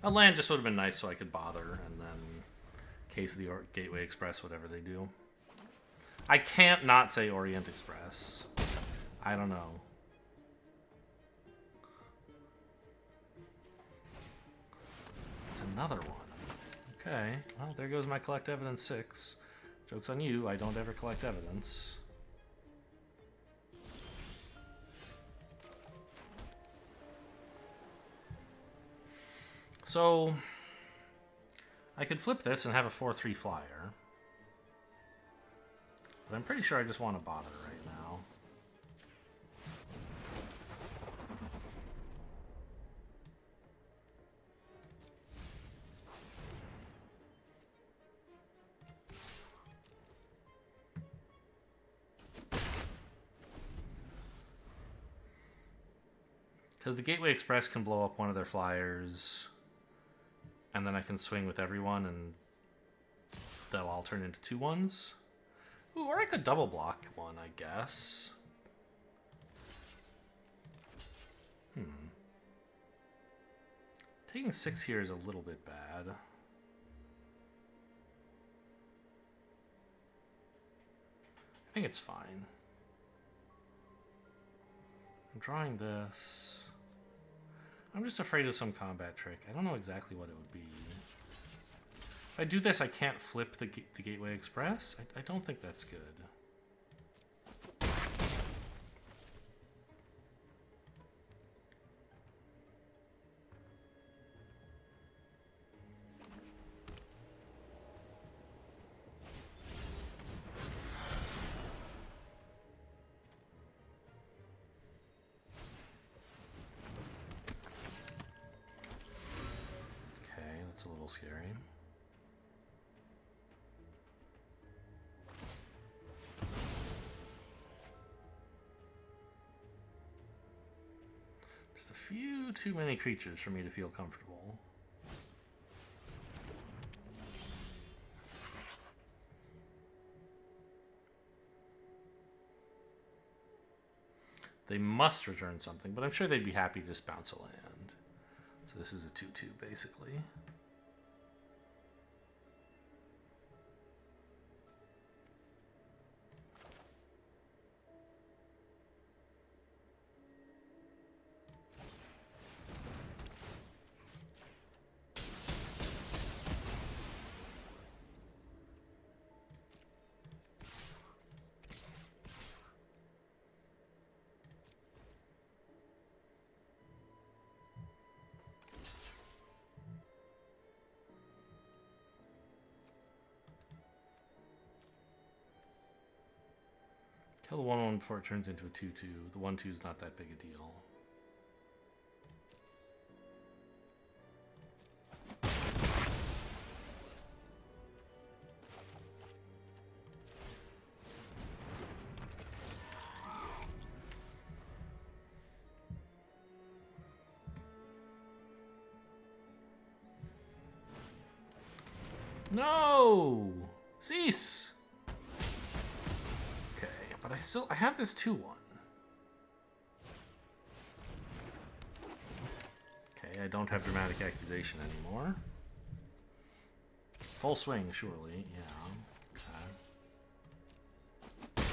A land just would have been nice so I could bother, and then case of the Gateway Express, whatever they do. I can't not say Orient Express. I don't know. It's another one. Okay, well, there goes my collect evidence 6. Joke's on you, I don't ever collect evidence. So, I could flip this and have a 4-3 flyer. But I'm pretty sure I just want to bother right now. Because the Gateway Express can blow up one of their flyers, and then I can swing with everyone, and they'll all turn into 2-1s. Ooh, or I could double block one, I guess. Taking 6 here is a little bit bad. I think it's fine. I'm drawing this. I'm just afraid of some combat trick. I don't know exactly what it would be. If I do this, I can't flip the Gateway Express. I don't think that's good. Okay, that's a little scary. Just a few too many creatures for me to feel comfortable. They must return something, but I'm sure they'd be happy to just bounce a land. So this is a 2-2, basically. Kill the 1-1 before it turns into a 2-2. The 1-2 is not that big a deal. No! Cease! Okay, but I have this 2-1. Okay, I don't have Dramatic Accusation anymore. Full swing, surely, yeah. Okay.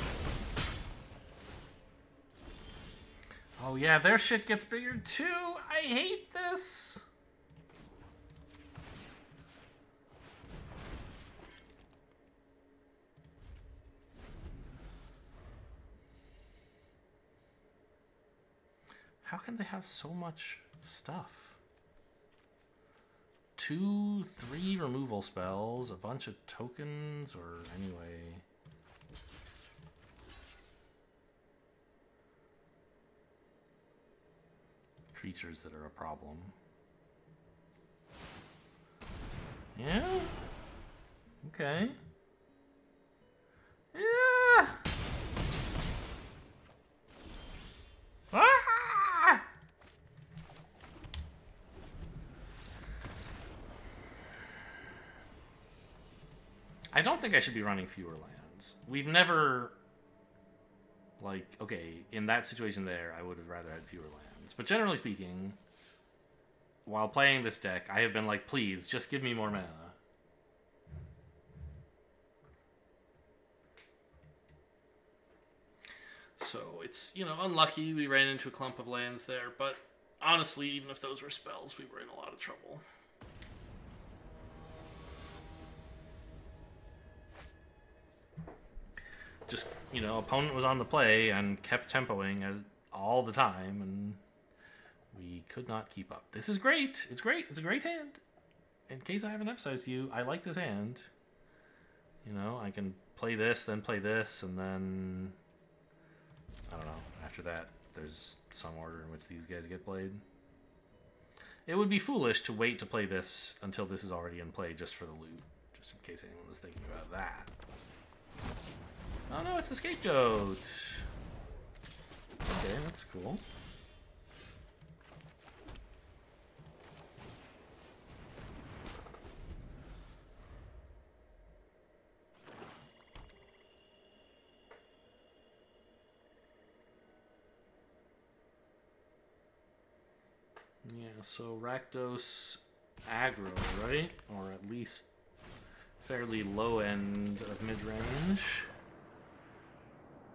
Oh yeah, their shit gets bigger too! I hate this! How can they have so much stuff? 2, 3 removal spells, a bunch of tokens, or anyway. Creatures that are a problem. Yeah? Okay. Yeah! Ah! I don't think I should be running fewer lands. We've never, like, okay, in that situation there, I would have rather had fewer lands. But generally speaking, while playing this deck, I have been like, please, just give me more mana. So it's, you know, unlucky we ran into a clump of lands there, but honestly, even if those were spells, we were in a lot of trouble. you know, opponent was on the play and kept tempoing all the time, and we could not keep up. This is great. It's great. It's a great hand. In case I haven't emphasized to you, I like this hand. You know, I can play this, and then... I don't know. After that, there's some order in which these guys get played. It would be foolish to wait to play this until this is already in play just for the loot. Just in case anyone was thinking about that. Oh no, it's the scapegoat! Okay, that's cool. Yeah, so Rakdos aggro, right? Or at least fairly low end of mid-range.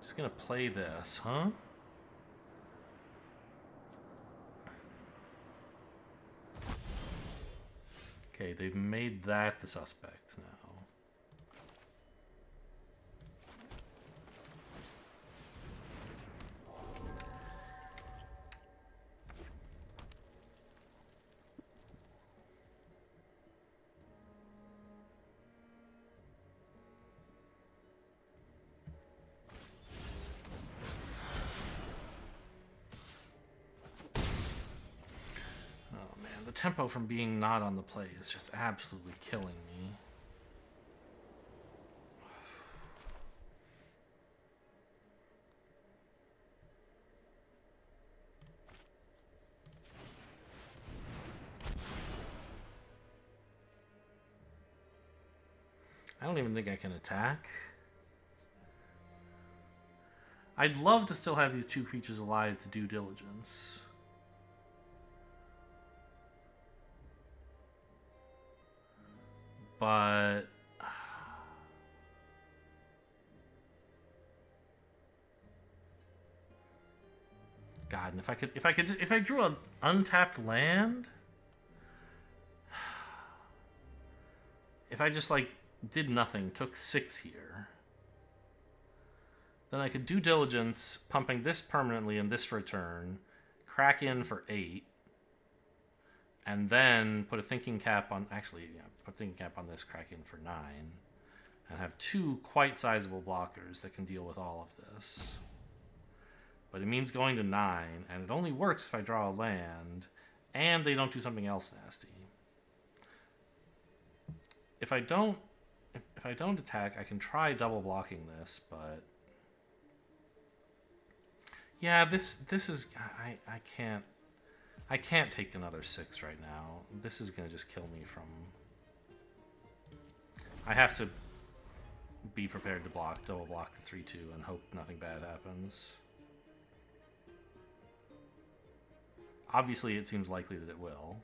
Just gonna play this, huh? Okay, they've made that the suspect now. The tempo from being not on the play is just absolutely killing me. I don't even think I can attack. I'd love to still have these two creatures alive to do diligence. But God, and if I drew an untapped land, if I just like did nothing, took 6 here, then I could do diligence, pumping this permanently and this for a turn, crack in for 8, and then put a thinking cap on, actually, yeah, put a thinking cap on this, crack in for 9, and have 2 quite sizable blockers that can deal with all of this. But it means going to 9, and it only works if I draw a land, and they don't do something else nasty. If I don't attack, I can try double blocking this, but yeah, this is I can't take another 6 right now. This is gonna just kill me from. I have to be prepared to double block the 3/2 and hope nothing bad happens. Obviously, it seems likely that it will.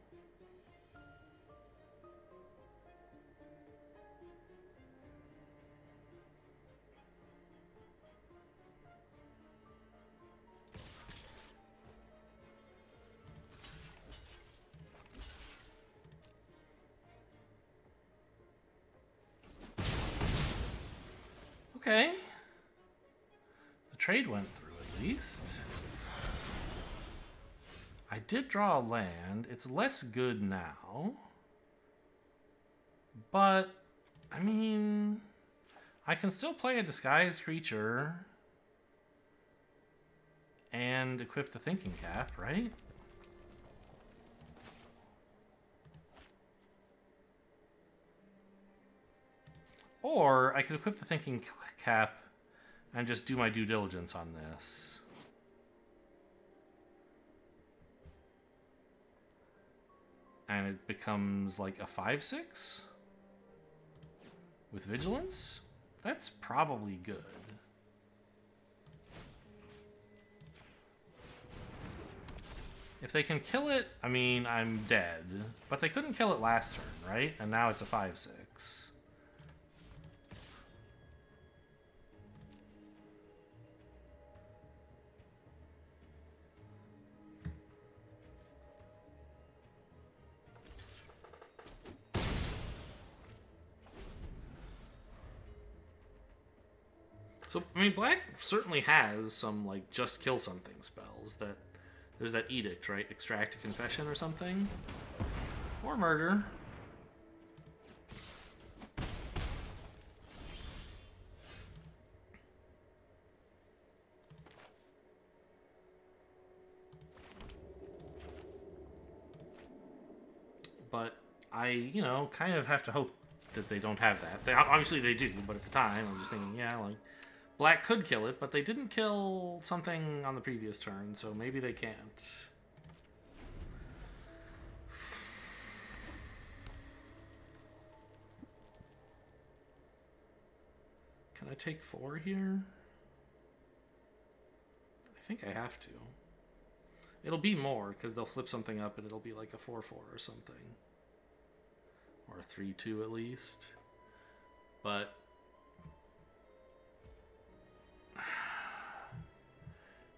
Okay. The trade went through at least. I did draw a land. It's less good now. But, I mean, I can still play a disguised creature and equip the thinking cap, right? Or I could equip the thinking cap and just do my due diligence on this. And it becomes like a 5/6 with vigilance. That's probably good. If they can kill it, I mean, I'm dead. But they couldn't kill it last turn, right? And now it's a 5/6. So, I mean, black certainly has some, like, just kill something spells. That there's that edict, right? Extract a confession or something. Or murder. But I, you know, kind of have to hope that they don't have that. Obviously they do, but at the time, I'm just thinking, yeah, like, black could kill it, but they didn't kill something on the previous turn, so maybe they can't. Can I take 4 here? I think I have to. It'll be more, because they'll flip something up and it'll be like a 4-4 or something. Or a 3-2 at least. But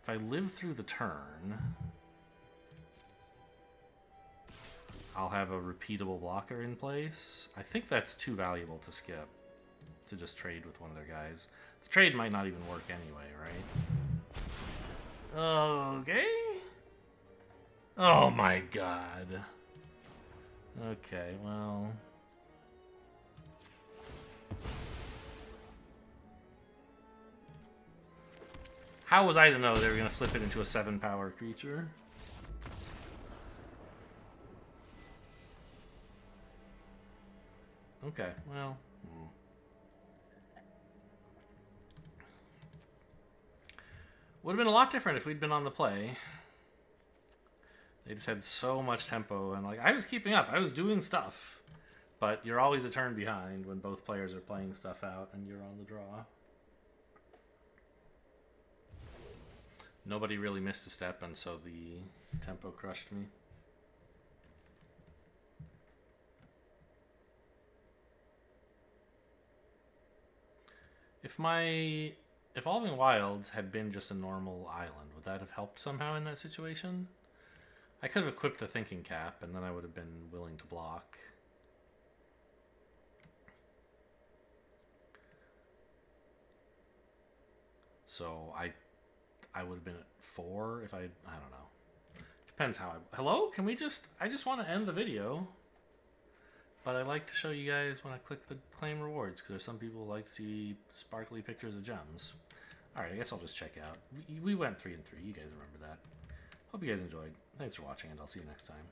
if I live through the turn, I'll have a repeatable blocker in place. I think that's too valuable to skip, to just trade with one of their guys. The trade might not even work anyway, right? Okay. Oh my god. Okay, well... How was I to know they were going to flip it into a 7-power creature? Okay, well... Would have been a lot different if we'd been on the play. They just had so much tempo, and like I was keeping up. I was doing stuff. But you're always a turn behind when both players are playing stuff out and you're on the draw. Nobody really missed a step, and so the tempo crushed me. If my Evolving Wilds had been just a normal island, would that have helped somehow in that situation? I could have equipped the thinking cap, and then I would have been willing to block. So I would have been at 4 if I don't know. Depends how hello? Can we I just want to end the video. But I like to show you guys when I click the claim rewards, because there's some people who like to see sparkly pictures of gems. Alright, I guess I'll just check out. We went 3 and 3. You guys remember that. Hope you guys enjoyed. Thanks for watching, and I'll see you next time.